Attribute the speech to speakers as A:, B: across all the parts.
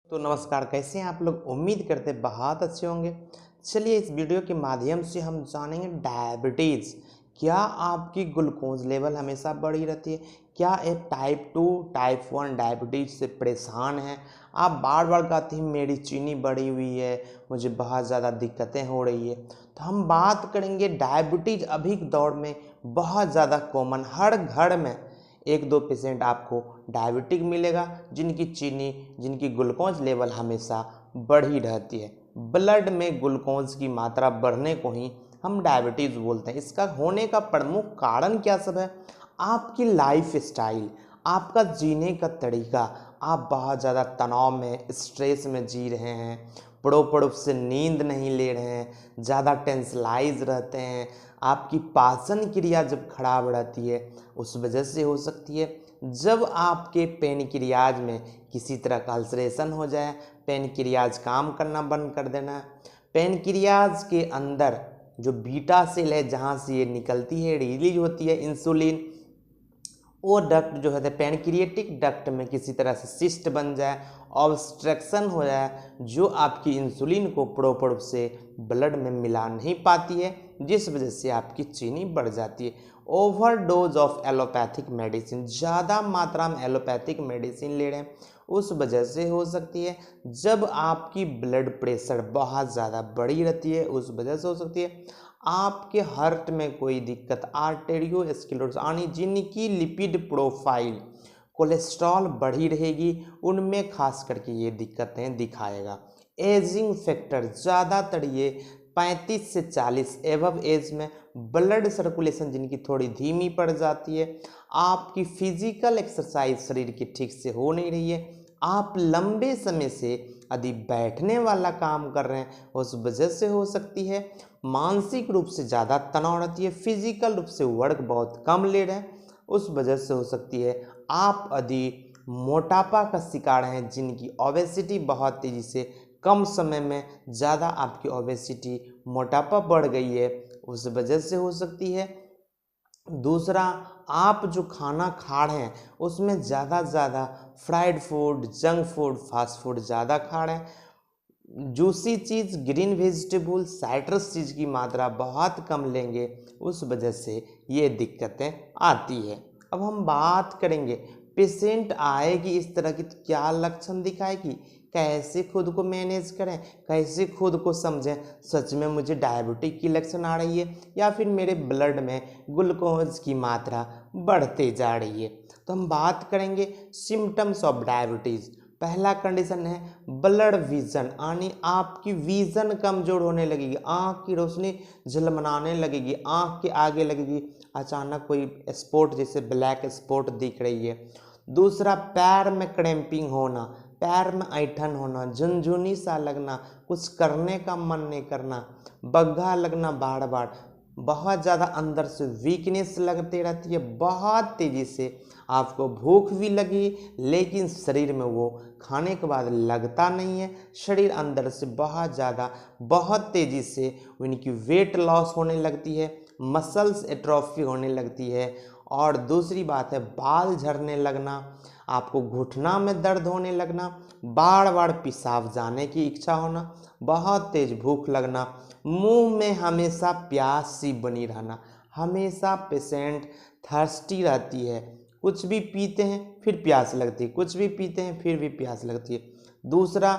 A: तो नमस्कार, कैसे हैं आप लोग। उम्मीद करते हैं बहुत अच्छे होंगे। चलिए इस वीडियो के माध्यम से हम जानेंगे डायबिटीज़। क्या आपकी ग्लूकोज लेवल हमेशा बढ़ी रहती है? क्या एक टाइप 2 टाइप 1 डायबिटीज़ से परेशान हैं? आप बार बार कहते हैं मेरी चीनी बढ़ी हुई है, मुझे बहुत ज़्यादा दिक्कतें हो रही है। तो हम बात करेंगे डायबिटीज़ अभी के दौर में बहुत ज़्यादा कॉमन, हर घर में एक दो पेशेंट आपको डायबिटिक मिलेगा जिनकी चीनी, जिनकी ग्लूकोज लेवल हमेशा बढ़ी रहती है। ब्लड में ग्लूकोज की मात्रा बढ़ने को ही हम डायबिटीज़ बोलते हैं। इसका होने का प्रमुख कारण क्या सब है? आपकी लाइफ स्टाइल, आपका जीने का तरीका। आप बहुत ज़्यादा तनाव में, स्ट्रेस में जी रहे हैं, प्रॉपर रूप से नींद नहीं ले रहे हैं, ज़्यादा टेंसलाइज रहते हैं, आपकी पाचन क्रिया जब खराब रहती है उस वजह से हो सकती है। जब आपके पेनक्रियाज में किसी तरह का अल्सरेशन हो जाए, पेनक्रियाज काम करना बंद कर देना, पेनक्रियाज के अंदर जो बीटा सेल है जहाँ से ये निकलती है, रिलीज होती है इंसुलिन, वो डक्ट जो है पैनक्रिएटिक डक्ट में किसी तरह से सिस्ट बन जाए, ऑब्स्ट्रक्शन हो जाए, जो आपकी इंसुलिन को प्रॉपर रूप से ब्लड में मिला नहीं पाती है, जिस वजह से आपकी चीनी बढ़ जाती है। ओवरडोज ऑफ एलोपैथिक मेडिसिन, ज़्यादा मात्रा में एलोपैथिक मेडिसिन ले रहे हैं, उस वजह से हो सकती है। जब आपकी ब्लड प्रेशर बहुत ज़्यादा बढ़ी रहती है, उस वजह से हो सकती है। आपके हार्ट में कोई दिक्कत, आर्टेरियोस्क्लेरोसिस आनी, जिनकी लिपिड प्रोफाइल, कोलेस्ट्रॉल बढ़ी रहेगी, उनमें खास करके ये दिक्कतें दिखाएगा। एजिंग फैक्टर, ज़्यादातर ये 35 से 40 एवब एज में ब्लड सर्कुलेशन जिनकी थोड़ी धीमी पड़ जाती है, आपकी फिजिकल एक्सरसाइज शरीर की ठीक से हो नहीं रही है, आप लंबे समय से यदि बैठने वाला काम कर रहे हैं, उस वजह से हो सकती है। मानसिक रूप से ज़्यादा तनाव रहती है, फिजिकल रूप से वर्क बहुत कम ले रहे हैं, उस वजह से हो सकती है। आप यदि मोटापा का शिकार हैं, जिनकी ओबेसिटी बहुत तेज़ी से कम समय में ज़्यादा आपकी ओबेसिटी, मोटापा बढ़ गई है, उस वजह से हो सकती है। दूसरा, आप जो खाना खा रहे हैं उसमें ज़्यादा से ज़्यादा fried food, junk food, fast food ज़्यादा खा रहे हैं। जूसी चीज़, ग्रीन वेजिटेबल, साइट्रस चीज़ की मात्रा बहुत कम लेंगे, उस वजह से ये दिक्कतें आती है। अब हम बात करेंगे, पेशेंट आएगी इस तरह की तो क्या लक्षण दिखाएगी, कैसे खुद को मैनेज करें, कैसे खुद को समझें, सच में मुझे डायबिटिक की लक्षण आ रही है या फिर मेरे ब्लड में ग्लूकोज की मात्रा बढ़ते जा रही है। तो हम बात करेंगे सिम्टम्स ऑफ डायबिटीज़। पहला कंडीशन है ब्लड विजन, यानी आपकी विजन कमजोर होने लगेगी, आँख की रोशनी झिलमिलाने लगेगी, आँख के आगे लगेगी, अचानक कोई स्पॉट जैसे ब्लैक स्पॉट दिख रही है। दूसरा, पैर में क्रैम्पिंग होना, पैर में ऐंठन होना, झुनझुनी सा लगना, कुछ करने का मन नहीं करना, बग्घा लगना बार बार, बहुत ज़्यादा अंदर से वीकनेस लगती रहती है, बहुत तेज़ी से आपको भूख भी लगी लेकिन शरीर में वो खाने के बाद लगता नहीं है, शरीर अंदर से बहुत ज़्यादा, बहुत तेज़ी से उनकी वेट लॉस होने लगती है, मसल्स एट्रोफी होने लगती है। और दूसरी बात है बाल झड़ने लगना, आपको घुटना में दर्द होने लगना, बार बार पेशाब जाने की इच्छा होना, बहुत तेज भूख लगना, मुंह में हमेशा प्यास सी बनी रहना, हमेशा पेशेंट थर्स्टी रहती है, कुछ भी पीते हैं फिर प्यास लगती है, कुछ भी पीते हैं फिर भी प्यास लगती है। दूसरा,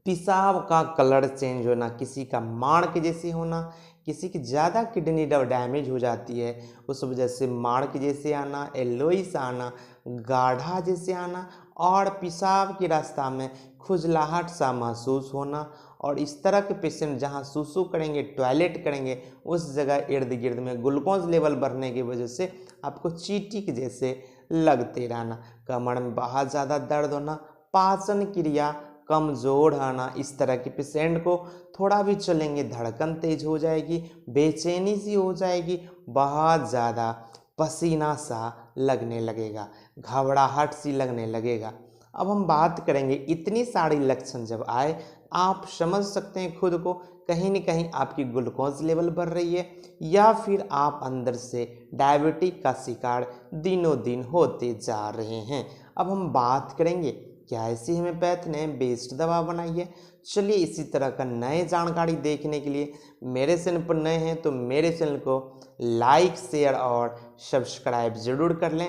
A: पेशाब का कलर चेंज होना, किसी का माड़ के जैसे होना, किसी की ज़्यादा किडनी डैमेज हो जाती है, उस वजह से माड़ के जैसे आना, येलोइश आना, गाढ़ा जैसे आना, और पेशाब के रास्ता में खुजलाहट सा महसूस होना। और इस तरह के पेशेंट जहाँ सुसु करेंगे, टॉयलेट करेंगे, उस जगह इर्द गिर्द में ग्लूकोज लेवल बढ़ने की वजह से आपको चींटी के जैसे लगते रहना, कमर में बहुत ज़्यादा दर्द होना, पाचन क्रिया कमज़ोर आना, इस तरह के पेशेंट को थोड़ा भी चलेंगे धड़कन तेज हो जाएगी, बेचैनी सी हो जाएगी, बहुत ज़्यादा पसीना सा लगने लगेगा, घबराहट सी लगने लगेगा। अब हम बात करेंगे, इतनी सारी लक्षण जब आए आप समझ सकते हैं खुद को, कहीं न कहीं आपकी ग्लूकोज लेवल बढ़ रही है या फिर आप अंदर से डायबिटिक का शिकार दिनों दिन होते जा रहे हैं। अब हम बात करेंगे क्या ऐसी होम्योपैथ ने बेस्ट दवा बनाई है? चलिए इसी तरह का नए जानकारी देखने के लिए मेरे चैनल पर नए हैं तो मेरे चैनल को लाइक शेयर और सब्सक्राइब ज़रूर कर लें।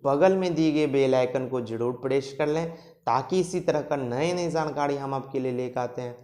A: बगल में दिए गए बेल आइकन को ज़रूर प्रेस कर लें ताकि इसी तरह का नए नए जानकारी हम आपके लिए लेकर आते हैं,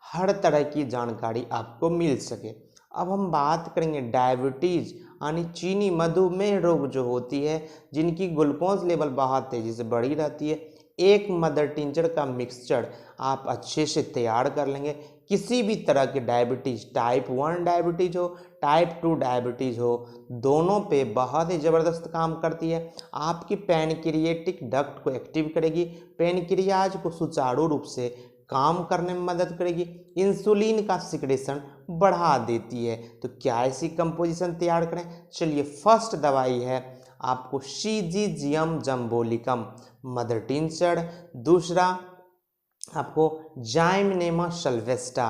A: हर तरह की जानकारी आपको मिल सके। अब हम बात करेंगे डायबिटीज़ यानी चीनी मधुमेह रोग जो होती है, जिनकी ग्लूकोज लेवल बहुत तेज़ी से बढ़ी रहती है। एक मदर टिंचर का मिक्सचर आप अच्छे से तैयार कर लेंगे। किसी भी तरह के डायबिटीज़, टाइप 1 डायबिटीज़ हो, टाइप 2 डायबिटीज़ हो, दोनों पे बहुत ही ज़बरदस्त काम करती है। आपकी पैनक्रिएटिक डक्ट को एक्टिव करेगी, पैनक्रियाज को सुचारू रूप से काम करने में मदद करेगी, इंसुलिन का सिक्रेशन बढ़ा देती है। तो क्या ऐसी कंपोजिशन तैयार करें? चलिए फर्स्ट दवाई है आपको सीजीजियम जम्बोलिकम मदर टिंचर, दूसरा आपको जाइमनेमा सल्वेस्टा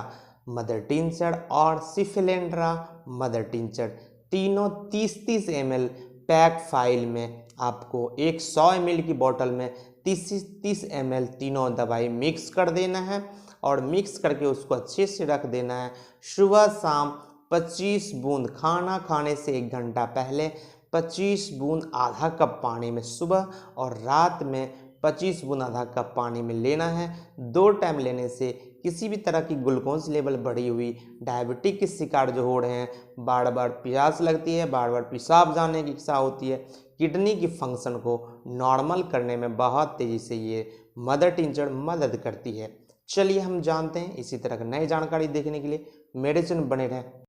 A: मदर टिंचर और सिफिलेंड्रा मदर टिंचर। तीनों 30-30 ml पैक फाइल में आपको एक 100 ml की बोतल में 30-30 ml तीनों दवाई मिक्स कर देना है और मिक्स करके उसको अच्छे से रख देना है। सुबह शाम 25 बूंद, खाना खाने से 1 घंटा पहले 25 बूंद आधा कप पानी में सुबह और रात में 25 बूंद आधा कप पानी में लेना है। 2 टाइम लेने से किसी भी तरह की ग्लूकोज लेवल बढ़ी हुई डायबिटीज के शिकार जो हो रहे हैं, बार बार प्यास लगती है, बार बार पेशाब जाने की इच्छा होती है, किडनी की फंक्शन को नॉर्मल करने में बहुत तेज़ी से ये मदर टिंचर मदद करती है। चलिए हम जानते हैं। इसी तरह की नई जानकारी देखने के लिए मेरे चैनल बने रहें।